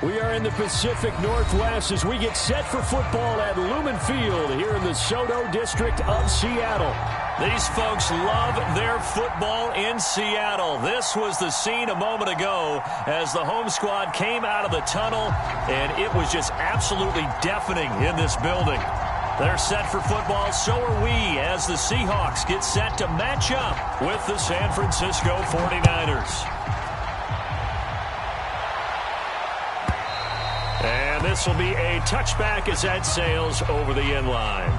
We are in the Pacific Northwest as we get set for football at Lumen Field here in the Soto District of Seattle. These folks love their football in Seattle. This was the scene a moment ago as the home squad came out of the tunnel, and it was just absolutely deafening in this building. They're set for football, so are we, as the Seahawks get set to match up with the San Francisco 49ers. And this will be a touchback as that sails over the end line.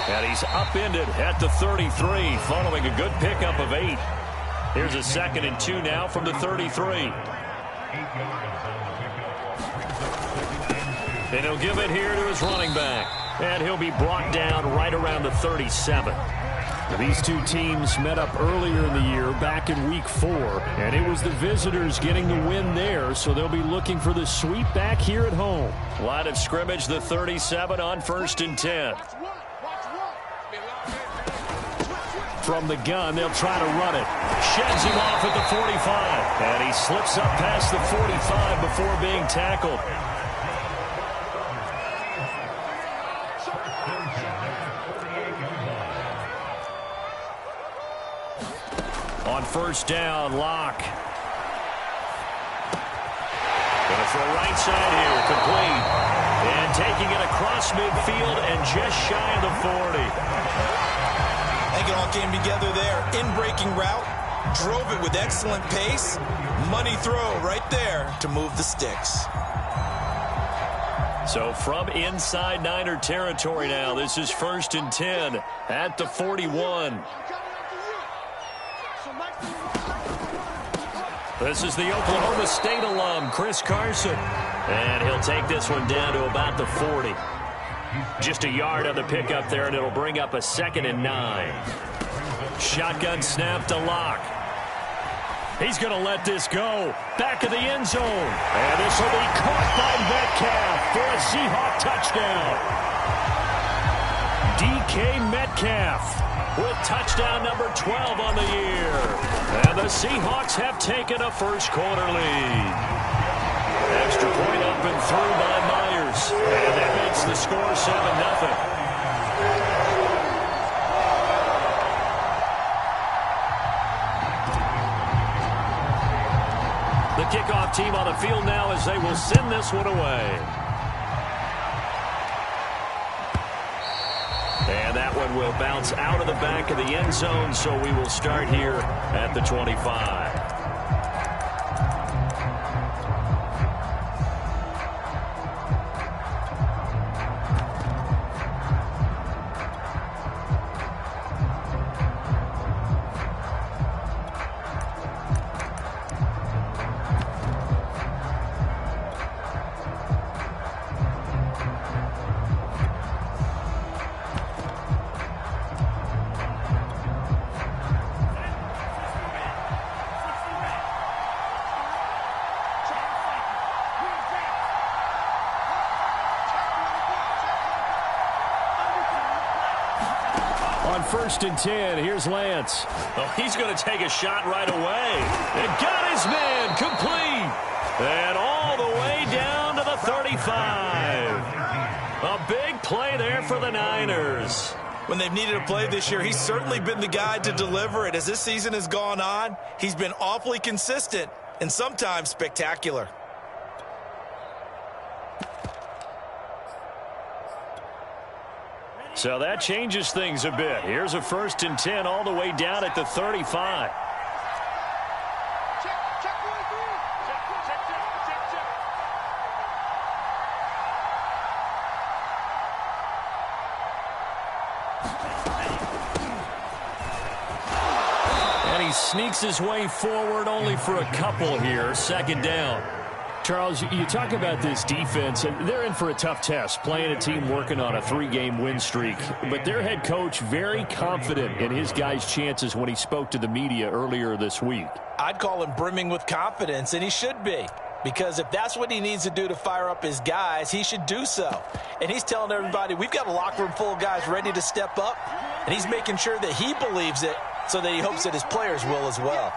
And he's upended at the 33 following a good pickup of 8. Here's a 2nd and 2 now from the 33. And he'll give it here to his running back. And he'll be brought down right around the 37. These two teams met up earlier in the year, back in Week 4, and it was the visitors getting the win there, so they'll be looking for the sweep back here at home. Line of scrimmage, the 37 on 1st and 10. From the gun, they'll try to run it. Sheds him off at the 45, and he slips up past the 45 before being tackled. On 1st down, Locke. Going to throw right side here, complete. And taking it across midfield and just shy of the 40. I think it all came together there. In-breaking route, drove it with excellent pace. Money throw right there to move the sticks. So from inside Niner territory now, this is 1st and 10 at the 41. This is the Oklahoma State alum, Chris Carson. And he'll take this one down to about the 40. Just a yard on the pickup there, and it'll bring up a 2nd and 9. Shotgun snap to Locke. He's going to let this go. Back of the end zone. And this will be caught by Metcalf for a Seahawk touchdown. DK Metcalf with touchdown number 12 on the year. And the Seahawks have taken a first-quarter lead. Extra point up and through by Myers. And that makes the score 7-0. The kickoff team on the field now as they will send this one away. And that one will bounce out of the back of the end zone, so we will start here at the 25. On 1st and 10, here's Lance. Oh, he's going to take a shot right away. And got his man complete. And all the way down to the 35. A big play there for the Niners. When they've needed a play this year, he's certainly been the guy to deliver it. As this season has gone on, he's been awfully consistent and sometimes spectacular. So that changes things a bit. Here's a 1st and 10 all the way down at the 35. he sneaks his way forward only for a couple here. Second down. Charles, you talk about this defense, and they're in for a tough test, playing a team working on a 3-game win streak. But their head coach very confident in his guys' chances when he spoke to the media earlier this week. I'd call him brimming with confidence, and he should be. Because if that's what he needs to do to fire up his guys, he should do so. And he's telling everybody, we've got a locker room full of guys ready to step up, and he's making sure that he believes it so that he hopes that his players will as well.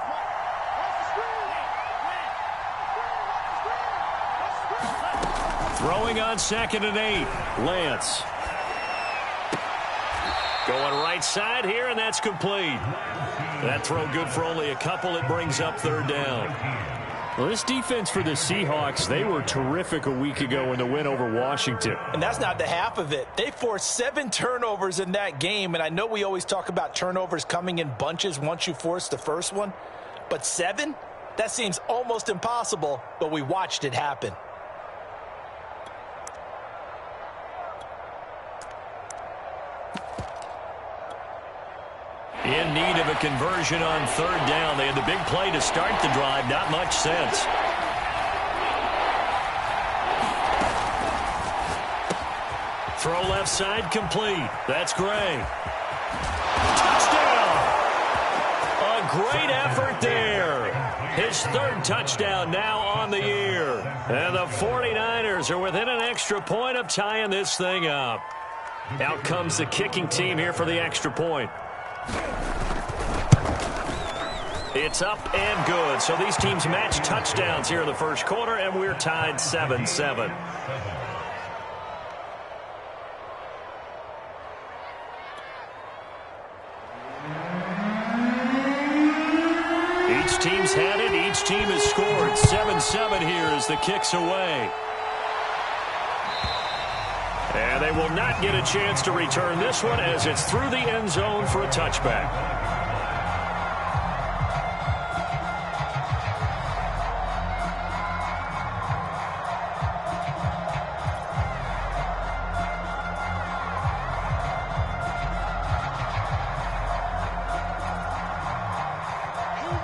Throwing on 2nd and 8, Lance. Going right side here, and that's complete. That throw good for only a couple. It brings up 3rd down. Well, this defense for the Seahawks, they were terrific a week ago in the win over Washington. And that's not the half of it. They forced 7 turnovers in that game, and I know we always talk about turnovers coming in bunches once you force the first one. But 7? That seems almost impossible, but we watched it happen. In need of a conversion on 3rd down. They had the big play to start the drive. Not much sense. Throw left side complete. That's Gray. Touchdown! A great effort there. His 3rd touchdown now on the year. And the 49ers are within an extra point of tying this thing up. Out comes the kicking team here for the extra point. It's up and good. So these teams match touchdowns here in the first quarter, and we're tied 7-7. Each team's had it. Each team has scored. 7-7 here as the kick's away. And they will not get a chance to return this one as it's through the end zone for a touchback.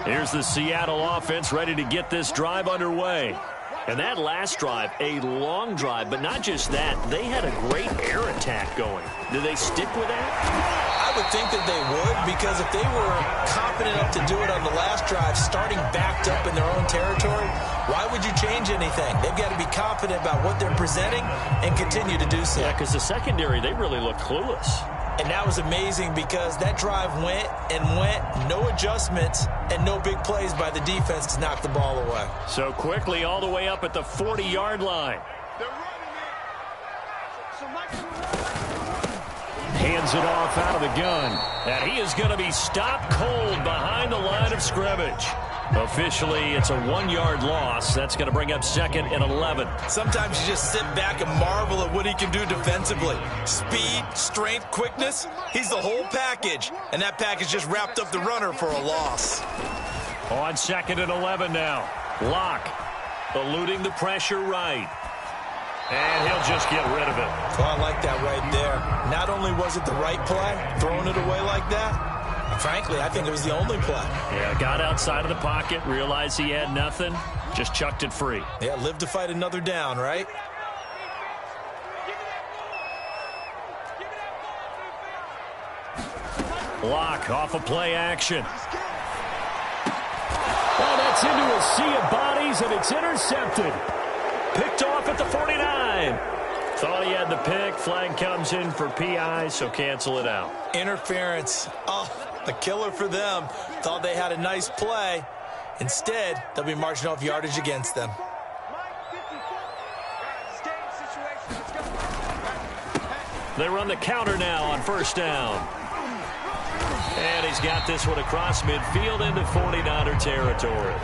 Here's the Seattle offense ready to get this drive underway. And that last drive, a long drive, but not just that. They had a great air attack going. Do they stick with that? I would think that they would, because if they were confident enough to do it on the last drive, starting backed up in their own territory, why would you change anything? They've got to be confident about what they're presenting and continue to do so. Yeah, because the secondary, they really look clueless. And that was amazing because that drive went and went, no adjustments, and no big plays by the defense to knock the ball away. So quickly all the way up at the 40-yard line. Hands it off out of the gun. And he is going to be stopped cold behind the line of scrimmage. Officially, it's a 1-yard loss. That's going to bring up 2nd and 11. Sometimes you just sit back and marvel at what he can do defensively. Speed, strength, quickness, he's the whole package. And that package just wrapped up the runner for a loss. On 2nd and 11 now. Locke eluding the pressure right. And he'll just get rid of it. Well, I like that right there. Not only was it the right play, throwing it away like that, frankly, I think it was the only play. Yeah, got outside of the pocket, realized he had nothing, just chucked it free. Yeah, live to fight another down, right? Locke off of play action. Oh, that's into a sea of bodies, and it's intercepted. Picked off at the 49. Thought he had the pick. Flag comes in for PI, so cancel it out. Interference. Oh, a killer for them. Thought they had a nice play. Instead, they'll be marching off yardage against them. They run the counter now on 1st down. And he's got this one across midfield into 49er territory.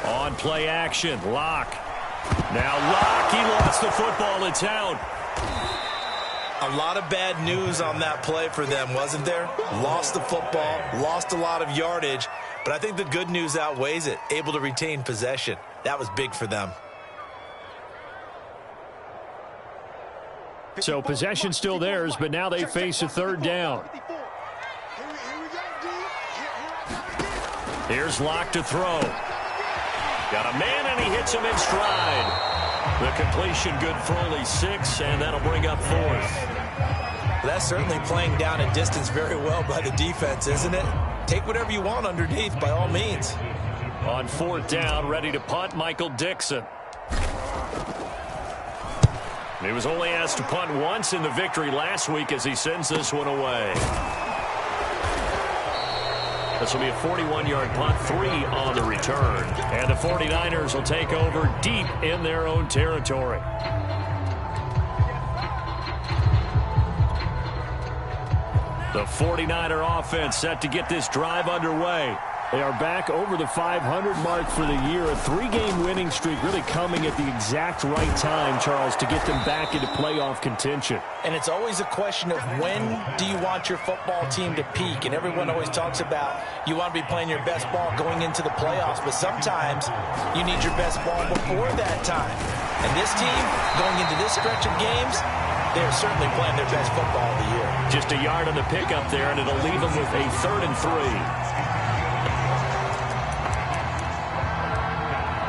On play action, Locke. Now Locke, he lost the football. It's out. A lot of bad news on that play for them, wasn't there? Lost the football, lost a lot of yardage, but I think the good news outweighs it. Able to retain possession. That was big for them. So possession still theirs, but now they face a third down. Here's Locke to throw. Got a man, and he hits him in stride. The completion good for only 6, and that'll bring up 4th. That's certainly playing down a distance very well by the defense, isn't it? Take whatever you want underneath, by all means. On 4th down, ready to punt, Michael Dixon. He was only asked to punt once in the victory last week as he sends this one away. This will be a 41-yard punt, 3 on the return. And the 49ers will take over deep in their own territory. The 49er offense set to get this drive underway. They are back over the 500 mark for the year. A 3-game winning streak really coming at the exact right time, Charles, to get them back into playoff contention. And it's always a question of when do you want your football team to peak? And everyone always talks about you want to be playing your best ball going into the playoffs, but sometimes you need your best ball before that time. And this team, going into this stretch of games, they're certainly playing their best football of the year. Just a yard on the pickup there, and it'll leave them with a 3rd and 3.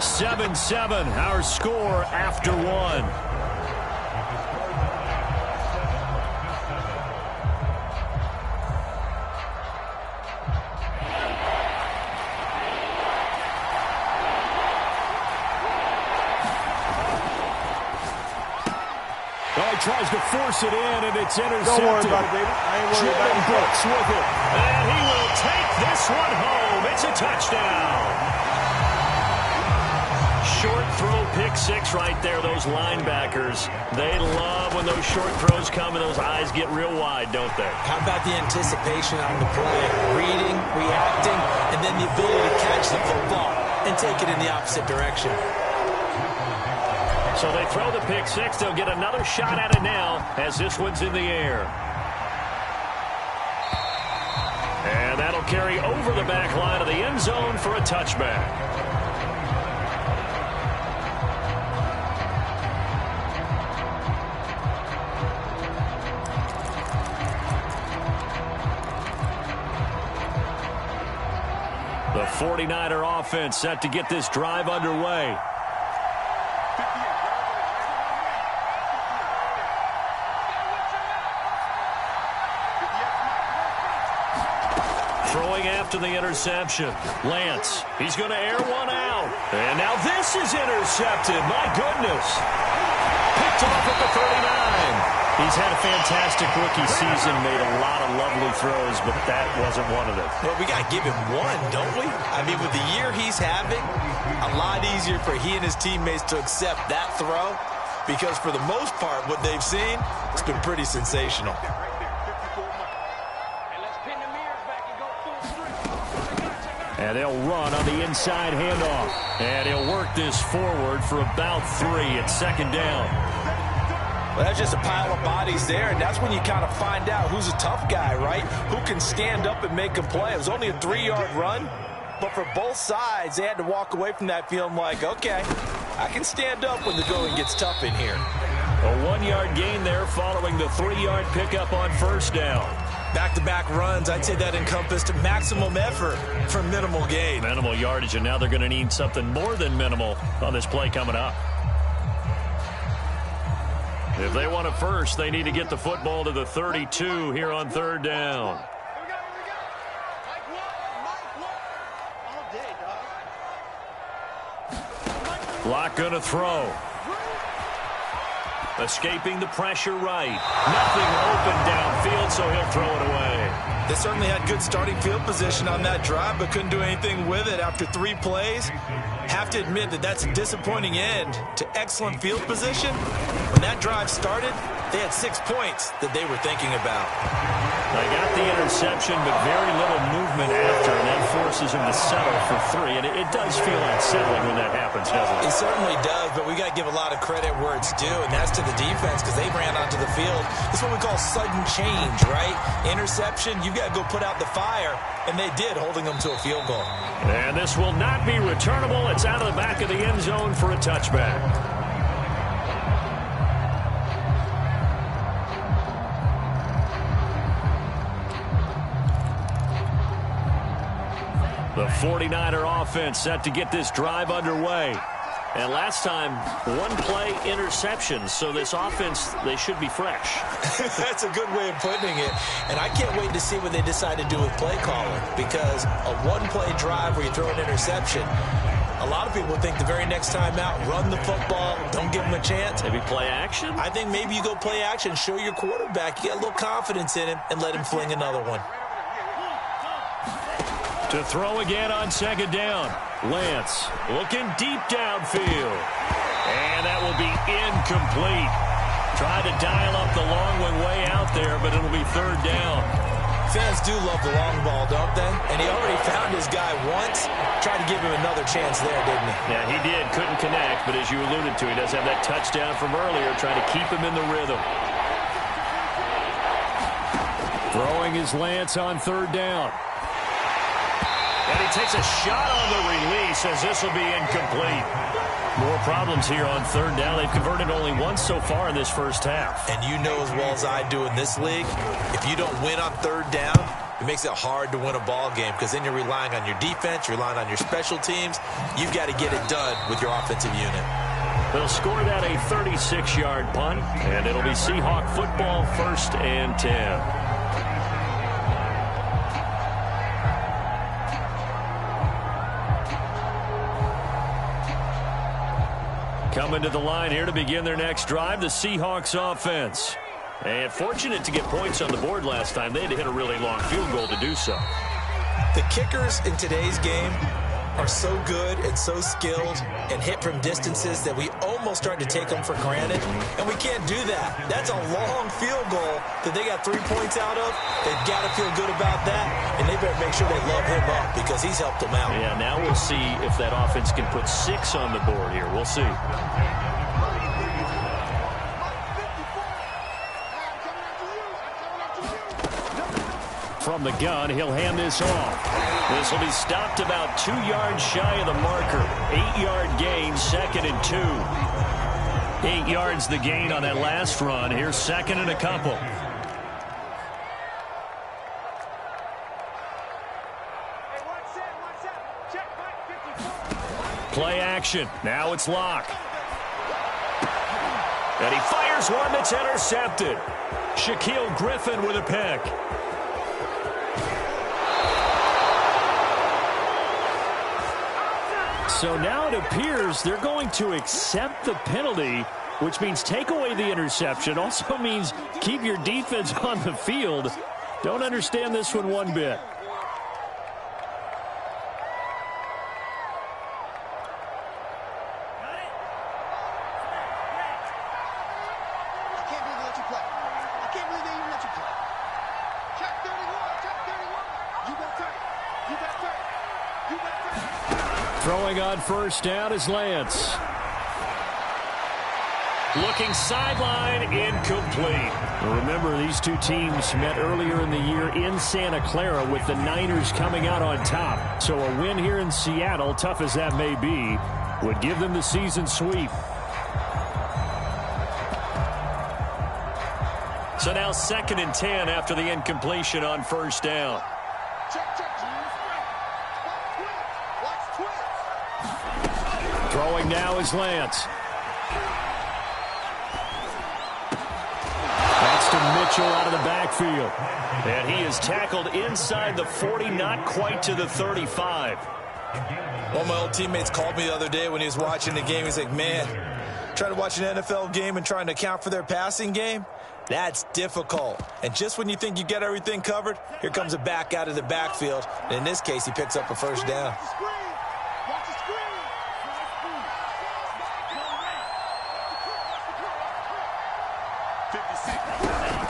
7-7, our score after 1. He tries to force it in, and it's intercepted. Don't worry about it, David. I ain't worried about it. Brooks with it. And he will take this one home. It's a touchdown. Short throw, pick 6 right there. Those linebackers, they love when those short throws come and those eyes get real wide, don't they? How about the anticipation on the play? Reading, reacting, and then the ability to catch the football and take it in the opposite direction. So they throw the pick 6. They'll get another shot at it now as this one's in the air. And that'll carry over the back line of the end zone for a touchback. The 49er offense set to get this drive underway. Throwing after the interception. Lance, he's going to air one out. And now this is intercepted. My goodness. Picked off at the 39. He's had a fantastic rookie season, made a lot of lovely throws, but that wasn't one of them. Well, we got to give him one, don't we? I mean, with the year he's having, a lot easier for he and his teammates to accept that throw because for the most part, what they've seen, it's been pretty sensational. And they'll run on the inside handoff. And he'll work this forward for about 3 at 2nd down. Well, that's just a pile of bodies there, and that's when you kind of find out who's a tough guy, right? Who can stand up and make a play. It was only a 3-yard run, but for both sides, they had to walk away from that feeling like, okay, I can stand up when the going gets tough in here. A 1-yard gain there following the 3-yard pickup on 1st down. Back-to-back runs, I'd say that encompassed maximum effort for minimal gain. Minimal yardage, and now they're going to need something more than minimal on this play coming up. If they want it first, they need to get the football to the 32 here on 3rd down. Locke going to throw. Escaping the pressure right. Nothing open downfield, so he'll throw it away. They certainly had good starting field position on that drive, but couldn't do anything with it after 3 plays. Have to admit that that's a disappointing end to excellent field position. When that drive started, they had 6 points that they were thinking about. They got the interception, but very little movement after, and that forces him to settle for 3. And it does feel unsettling when that happens, doesn't it? It certainly does, but we got to give a lot of credit where it's due, and that's to the defense because they ran onto the field. It's what we call sudden change, right? Interception, you got to go put out the fire, and they did, holding them to a field goal. And this will not be returnable. It's out of the back of the end zone for a touchback. The 49er offense set to get this drive underway. And last time, one play interception. So this offense, they should be fresh. That's a good way of putting it. And I can't wait to see what they decide to do with play calling. Because a one-play drive where you throw an interception, a lot of people think the very next time out, run the football, don't give them a chance. Maybe play action? I think maybe you go play action, show your quarterback, you get a little confidence in him, and let him fling another one. To throw again on second down. Lance looking deep downfield. And that will be incomplete. Tried to dial up the long one way out there, but it'll be third down. Fans do love the long ball, don't they? And he already found his guy once. Tried to give him another chance there, didn't he? Yeah, he did. Couldn't connect, but as you alluded to, he does have that touchdown from earlier, trying to keep him in the rhythm. Throwing is Lance on third down. And he takes a shot on the release as this will be incomplete. More problems here on third down. They've converted only once so far in this first half. And you know as well as I do in this league, if you don't win on third down, it makes it hard to win a ball game because then you're relying on your defense, you're relying on your special teams. You've got to get it done with your offensive unit. They'll score that a 36-yard punt, and it'll be Seahawk football, 1st and 10. Coming to the line here to begin their next drive, the Seahawks offense. And fortunate to get points on the board last time. They had to hit a really long field goal to do so. The kickers in today's game are so good and so skilled and hit from distances that we almost start to take them for granted. And we can't do that. That's a long field goal that they got 3 points out of. They've got to feel good about that. And they better make sure they love him up because he's helped them out. Yeah, now we'll see if that offense can put 6 on the board here. We'll see. From the gun, he'll hand this off. This will be stopped about 2 yards shy of the marker. 8-yard gain, 2nd and 2. 8 yards the gain on that last run. Here's 2nd and a couple. Play action. Now it's Locke. And he fires one that's intercepted. Shaquille Griffin with a pick. So now it appears they're going to accept the penalty, which means take away the interception. Also means keep your defense on the field. Don't understand this one bit. Throwing on first down is Lance. Looking sideline, incomplete. Remember, these two teams met earlier in the year in Santa Clara with the Niners coming out on top. So a win here in Seattle, tough as that may be, would give them the season sweep. So now 2nd and 10 after the incompletion on first down. Throwing now is Lance. That's to Mitchell out of the backfield. And he is tackled inside the 40, not quite to the 35. One of my old teammates called me the other day when he was watching the game. He's like, man, trying to watch an NFL game and trying to account for their passing game, that's difficult. And just when you think you get everything covered, here comes a back out of the backfield. And in this case, he picks up a first down.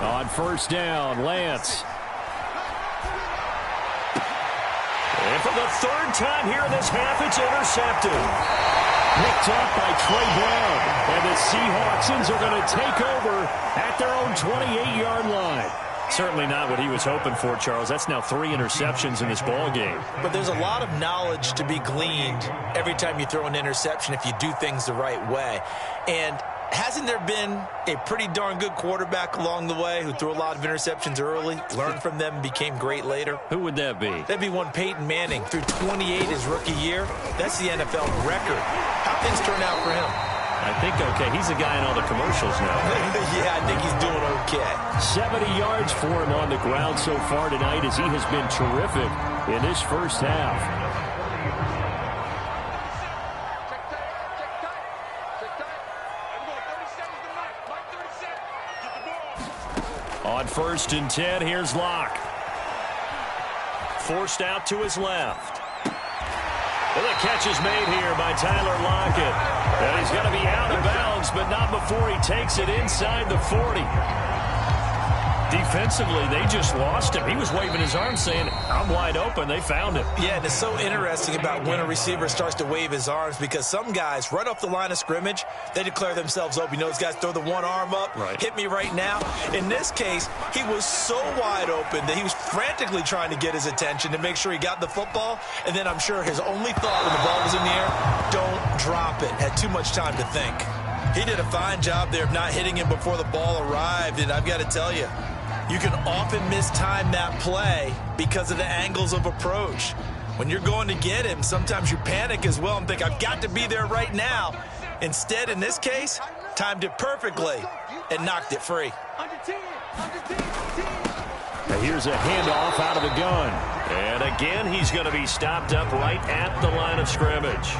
On first down, Lance. And for the 3rd time here in this half, it's intercepted. Picked up by Trey Brown. And the Seahawksans are going to take over at their own 28-yard line. Certainly not what he was hoping for, Charles. That's now 3 interceptions in this ball game. But there's a lot of knowledge to be gleaned every time you throw an interception if you do things the right way. And hasn't there been a pretty darn good quarterback along the way who threw a lot of interceptions early, learned from them, and became great later? Who would that be? That'd be one Peyton Manning. Threw 28 his rookie year. That's the NFL record. How things turn out for him? I think okay. He's the guy in all the commercials now. Yeah, I think he's doing okay. 70 yards for him on the ground so far tonight as he has been terrific in this first half. On 1st and 10, here's Locke. Forced out to his left. Well, the catch is made here by Tyler Lockett. And he's going to be out of bounds, but not before he takes it inside the 40. Defensively, they just lost him. He was waving his arms saying, I'm wide open. They found him. Yeah, and it's so interesting about when a receiver starts to wave his arms because some guys, right off the line of scrimmage, they declare themselves open. You know, those guys throw the one arm up, hit me right now. In this case, he was so wide open that he was frantically trying to get his attention to make sure he got the football. And then I'm sure his only thought when the ball was in the air, don't drop it. Had too much time to think. He did a fine job there of not hitting him before the ball arrived. And I've got to tell you, you can often mistime that play because of the angles of approach. When you're going to get him, sometimes you panic as well and think, I've got to be there right now. Instead, in this case, timed it perfectly and knocked it free. Now here's a handoff out of the gun. And again, he's going to be stopped up right at the line of scrimmage.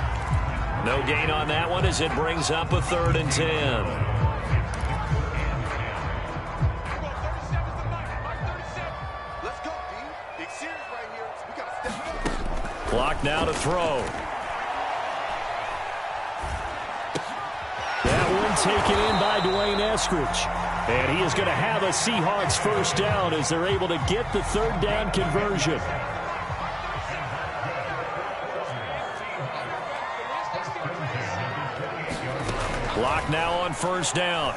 No gain on that one as it brings up a 3rd and 10. Clock now to throw. That one taken in by Dwayne Eskridge. And he is going to have a Seahawks first down as they're able to get the 3rd down conversion. Clock now on 1st down.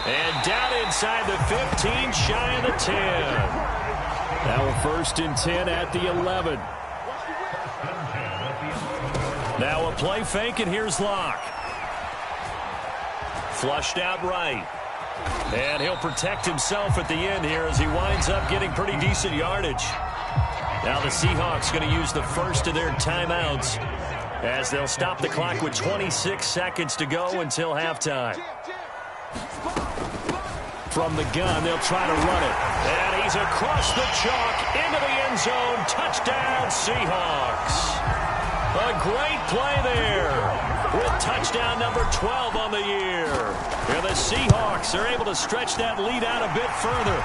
And down inside the 15, shy of the 10. Now 1st and 10 at the 11. Now a play fake, and here's Locke. Flushed out right. And he'll protect himself at the end here as he winds up getting pretty decent yardage. Now the Seahawks going to use the first of their timeouts as they'll stop the clock with 26 seconds to go until halftime. From the gun, they'll try to run it. And he's across the chalk into the end zone. Touchdown, Seahawks. A great play there with touchdown number 12 on the year. And the Seahawks are able to stretch that lead out a bit further.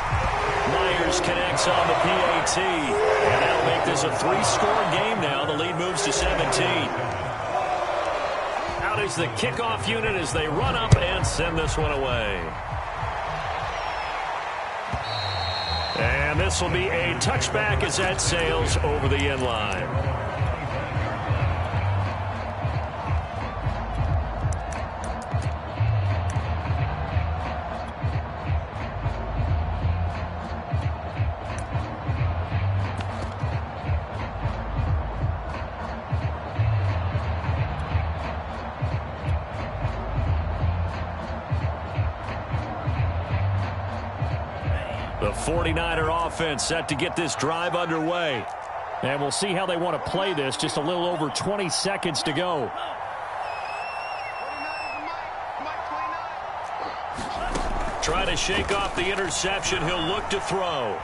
Myers connects on the PAT. And that'll make this a 3-score game now. The lead moves to 17. Out is the kickoff unit as they run up and send this one away. And this will be a touchback as that sails over the end line. The 49er offense set to get this drive underway. And we'll see how they want to play this. Just a little over 20 seconds to go. Try to shake off the interception. He'll look to throw.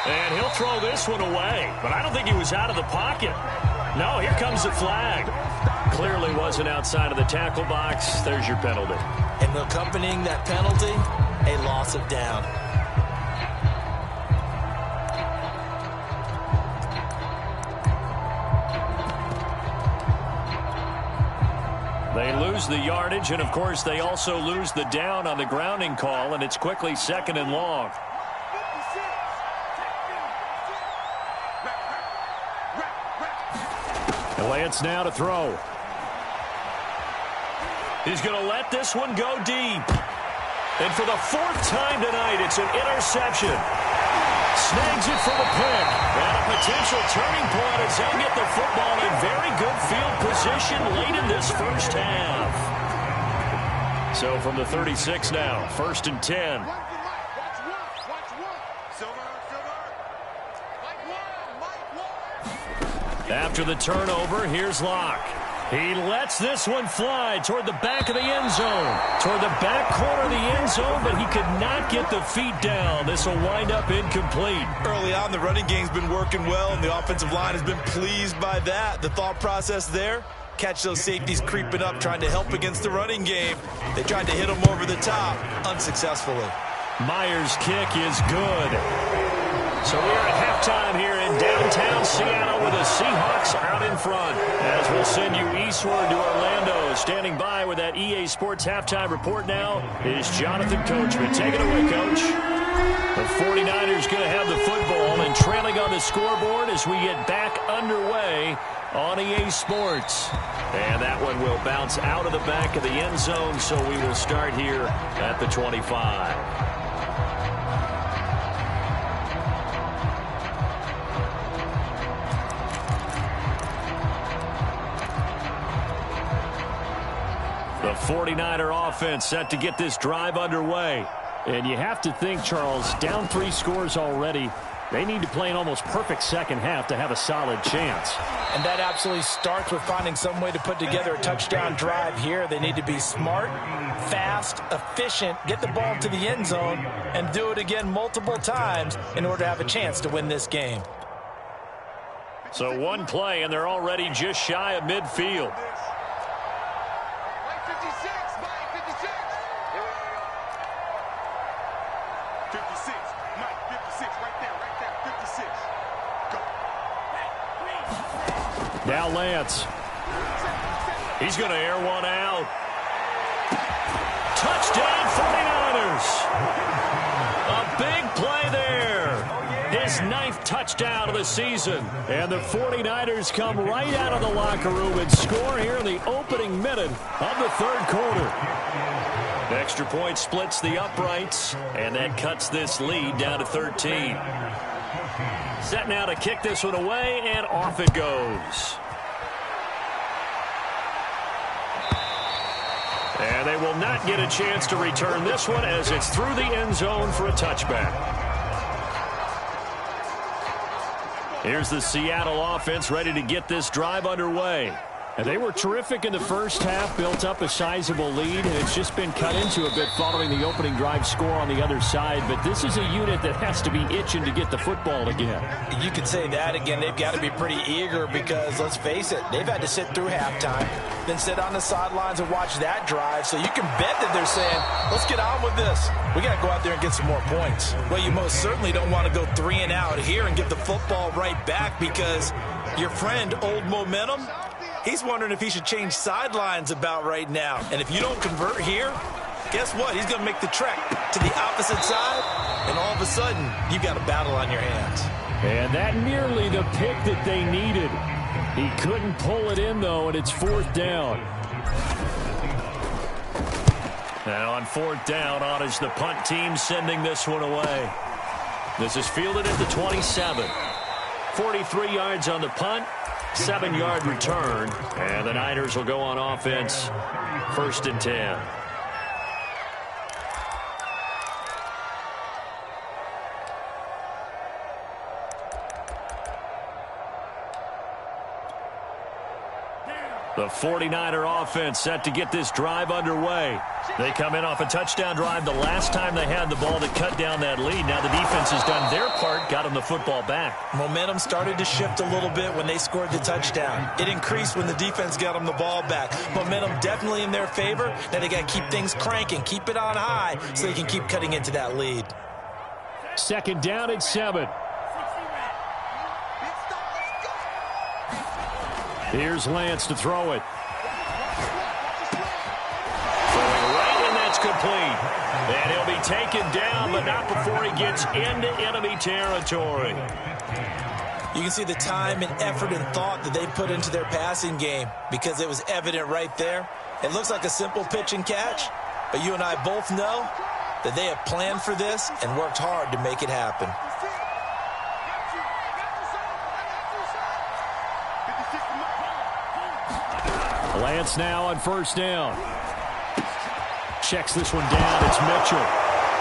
And he'll throw this one away. But I don't think he was out of the pocket. No, here comes the flag. Clearly wasn't outside of the tackle box. There's your penalty. And accompanying that penalty, a loss of down. They lose the yardage, and of course they also lose the down on the grounding call, and it's quickly 2nd and long. The Lance now to throw. He's going to let this one go deep. And for the 4th time tonight, it's an interception. Snags it for the pick. And a potential turning point as they'll get the football in very good field position late in this first half. So from the 36 now, 1st and 10. After the turnover, here's Locke. He lets this one fly toward the back of the end zone. Toward the back corner of the end zone, but he could not get the feet down. This will wind up incomplete. Early on, the running game's been working well, and the offensive line has been pleased by that. The thought process there, catch those safeties creeping up, trying to help against the running game. They tried to hit him over the top, unsuccessfully. Myers' kick is good. So we are at halftime here in downtown Seattle with the Seahawks out in front. As we'll send you eastward to Orlando. Standing by with that EA Sports halftime report now is Jonathan Coachman. Take it away, Coach. The 49ers going to have the football and trailing on the scoreboard as we get back underway on EA Sports. And that one will bounce out of the back of the end zone, so we will start here at the 25. The 49er offense set to get this drive underway. And you have to think, Charles, down 3 scores already. They need to play an almost perfect second half to have a solid chance. And that absolutely starts with finding some way to put together a touchdown drive here. They need to be smart, fast, efficient, get the ball to the end zone, and do it again multiple times in order to have a chance to win this game. So one play, and they're already just shy of midfield. Now Lance. He's going to air one out. Touchdown 49ers. A big play there. His 9th touchdown of the season. And the 49ers come right out of the locker room and score here in the opening minute of the 3rd quarter. The extra point splits the uprights, and that cuts this lead down to 13. Set now to kick this one away, and off it goes. And they will not get a chance to return this one as it's through the end zone for a touchback. Here's the Seattle offense ready to get this drive underway. And they were terrific in the first half, built up a sizable lead, and it's just been cut into a bit following the opening drive score on the other side. But this is a unit that has to be itching to get the football again. You could say that again. They've got to be pretty eager because, let's face it, they've had to sit through halftime, then sit on the sidelines and watch that drive. So you can bet that they're saying, let's get on with this. We got to go out there and get some more points. Well, you most certainly don't want to go 3 and out here and get the football right back because your friend, Old Momentum, he's wondering if he should change sidelines about right now. And if you don't convert here, guess what? He's going to make the trek to the opposite side, and all of a sudden, you've got a battle on your hands. And that nearly the pick that they needed. He couldn't pull it in, though, and it's 4th down. Now on 4th down, on is the punt team sending this one away. This is fielded at the 27. 43 yards on the punt. 7-yard return, and the Niners will go on offense. 1st and 10. The 49er offense set to get this drive underway. They come in off a touchdown drive the last time they had the ball to cut down that lead. Now the defense has done their part, got them the football back. Momentum started to shift a little bit when they scored the touchdown. It increased when the defense got them the ball back. Momentum definitely in their favor. Now they got to keep things cranking, keep it on high so they can keep cutting into that lead. 2nd down and 7. Here's Lance to throw it. Throwing right, and that's complete. And he'll be taken down, but not before he gets into enemy territory. You can see the time and effort and thought that they put into their passing game because it was evident right there. It looks like a simple pitch and catch, but you and I both know that they have planned for this and worked hard to make it happen. Lance now on 1st down. Checks this one down. It's Mitchell.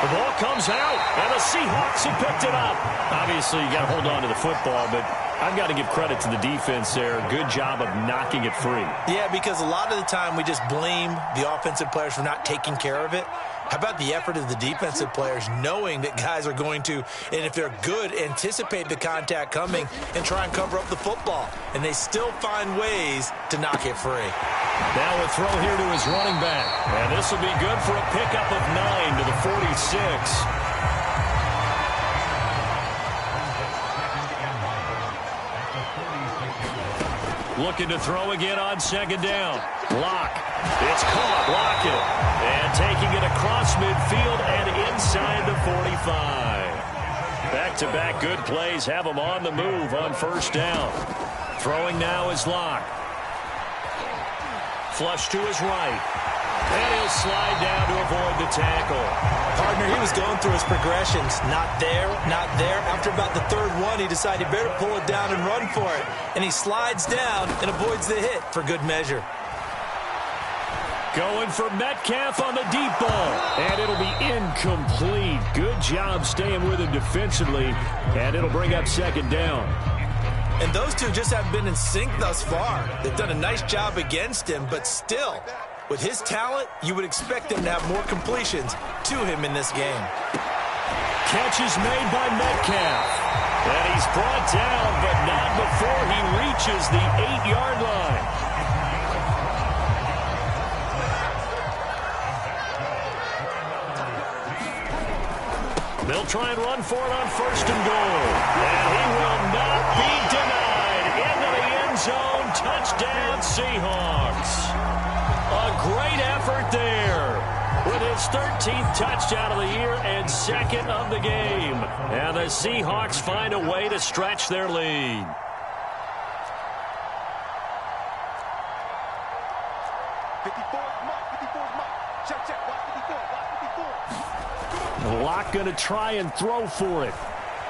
The ball comes out, and the Seahawks have picked it up. Obviously, you got to hold on to the football, but I've got to give credit to the defense there. Good job of knocking it free. Yeah, because a lot of the time we just blame the offensive players for not taking care of it. How about the effort of the defensive players knowing that guys are going to, and if they're good, anticipate the contact coming and try and cover up the football. And they still find ways to knock it free. Now a throw here to his running back. And this will be good for a pickup of 9 to the 46. Looking to throw again on second down. Lock. It's caught. Lockett. And taking it across midfield and inside the 45. Back-to-back good plays have him on the move on first down. Throwing now is Lock. Flush to his right. And he'll slide down to avoid the tackle. Partner, he was going through his progressions. Not there, not there. After about the third one, he decided he better pull it down and run for it. And he slides down and avoids the hit for good measure. Going for Metcalf on the deep ball. And it'll be incomplete. Good job staying with him defensively. And it'll bring up second down. And those two just haven't been in sync thus far. They've done a nice job against him, but still, with his talent, you would expect him to have more completions to him in this game. Catch is made by Metcalf. And he's brought down, but not before he reaches the 8-yard line. They'll try and run for it on first and goal. And he will not be denied. Into the end zone. Touchdown, Seahawks. A great effort there with his 13th touchdown of the year and second of the game. And the Seahawks find a way to stretch their lead. Lock going to try and throw for it.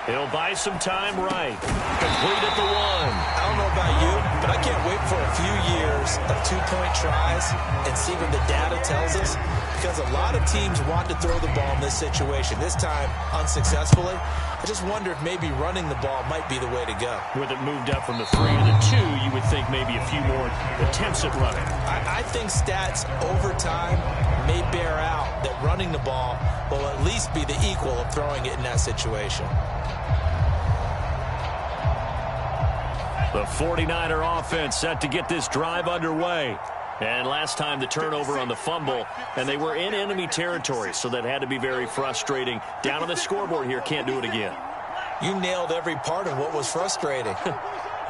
He'll buy some time right. Complete at the 1. I don't know about you, but I can't wait for a few years of two-point tries and see what the data tells us, because a lot of teams want to throw the ball in this situation. This time, unsuccessfully. I just wonder if maybe running the ball might be the way to go. With it moved up from the 3 to the 2, you would think maybe a few more attempts at running. I think stats over time may bear out that running the ball will at least be the equal of throwing it in that situation. The 49er offense set to get this drive underway. And last time the turnover on the fumble, and they were in enemy territory, so that had to be very frustrating. Down on the scoreboard here, can't do it again. You nailed every part of what was frustrating.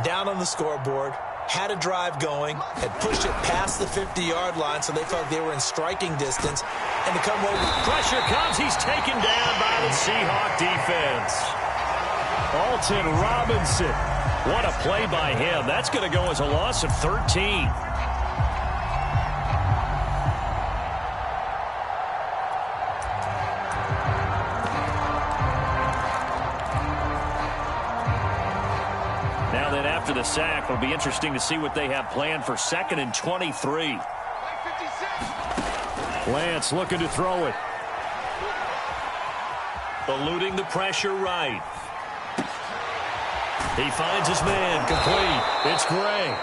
Down on the scoreboard, had a drive going, had pushed it past the 50-yard line, so they felt they were in striking distance, and to come over. Pressure comes, he's taken down by the Seahawk defense. Alton Robinson. What a play by him. That's going to go as a loss of 13. Now then, after the sack, it'll be interesting to see what they have planned for 2nd and 23. Lance looking to throw it. Eluding the pressure right. He finds his man, complete. It's Gray.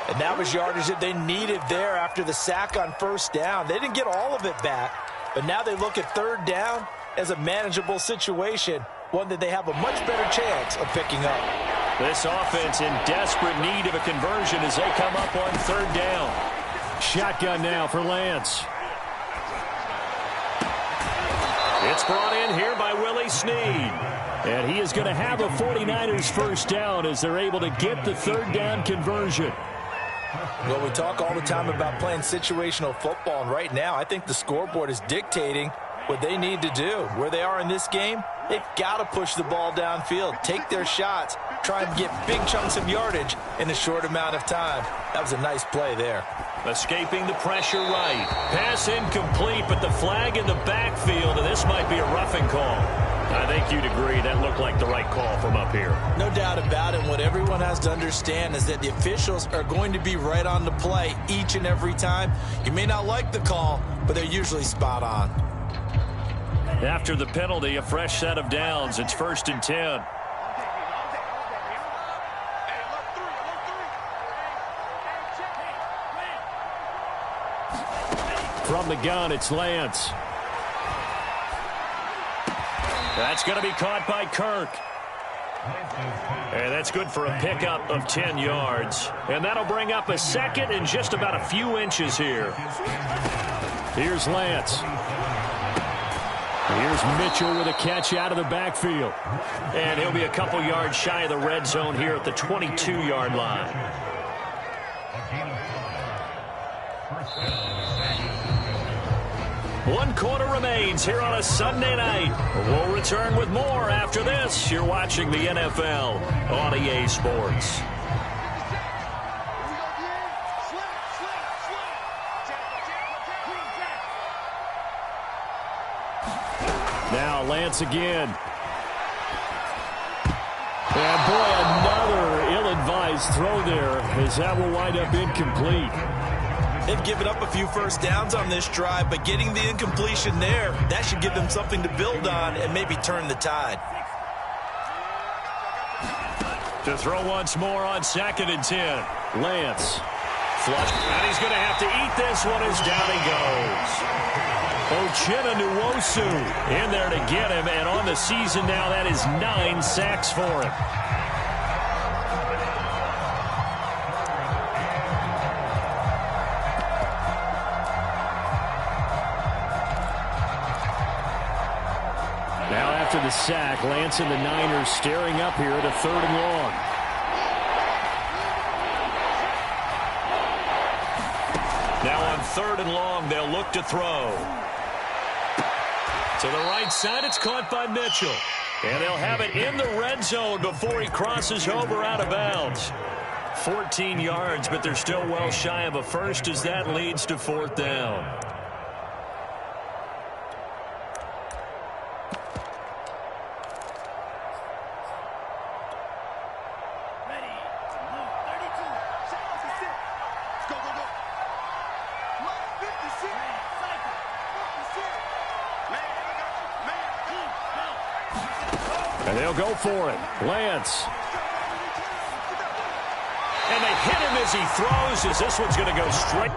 And that was yardage that they needed there after the sack on first down. They didn't get all of it back, but now they look at third down as a manageable situation, one that they have a much better chance of picking up. This offense in desperate need of a conversion as they come up on third down. Shotgun now for Lance. It's brought in here by Willie Snead. And he is going to have a 49ers first down as they're able to get the third down conversion. Well, we talk all the time about playing situational football, and right now I think the scoreboard is dictating what they need to do. Where they are in this game, they've got to push the ball downfield, take their shots, try and get big chunks of yardage in a short amount of time. That was a nice play there. Escaping the pressure right. Pass incomplete, but the flag in the backfield, and this might be a roughing call. I think you'd agree that looked like the right call from up here. No doubt about it. What everyone has to understand is that the officials are going to be right on the play each and every time. You may not like the call, but they're usually spot on. After the penalty, a fresh set of downs. It's 1st and 10. From the gun, it's Lance. That's going to be caught by Kirk. And that's good for a pickup of 10 yards. And that'll bring up a second and just about a few inches here. Here's Lance. Here's Mitchell with a catch out of the backfield. And he'll be a couple yards shy of the red zone here at the 22-yard line. One quarter remains here on a Sunday night. We'll return with more after this. You're watching the NFL on EA Sports. Now Lance again. And boy, another ill-advised throw there as that will wind up incomplete. They've given up a few first downs on this drive, but getting the incompletion there, that should give them something to build on and maybe turn the tide. To throw once more on 2nd and 10. Lance. Flush. And he's going to have to eat this one as down he goes. Uchenna Nwosu in there to get him, and on the season now, that is 9 sacks for him. Now after the sack, Lance and the Niners staring up here at a 3rd and long. Now on 3rd and long, they'll look to throw. To the right side, it's caught by Mitchell. And they'll have it in the red zone before he crosses over out of bounds. 14 yards, but they're still well shy of a first as that leads to 4th down. And they'll go for it. Lance. And they hit him as he throws, as this one's going to go straight.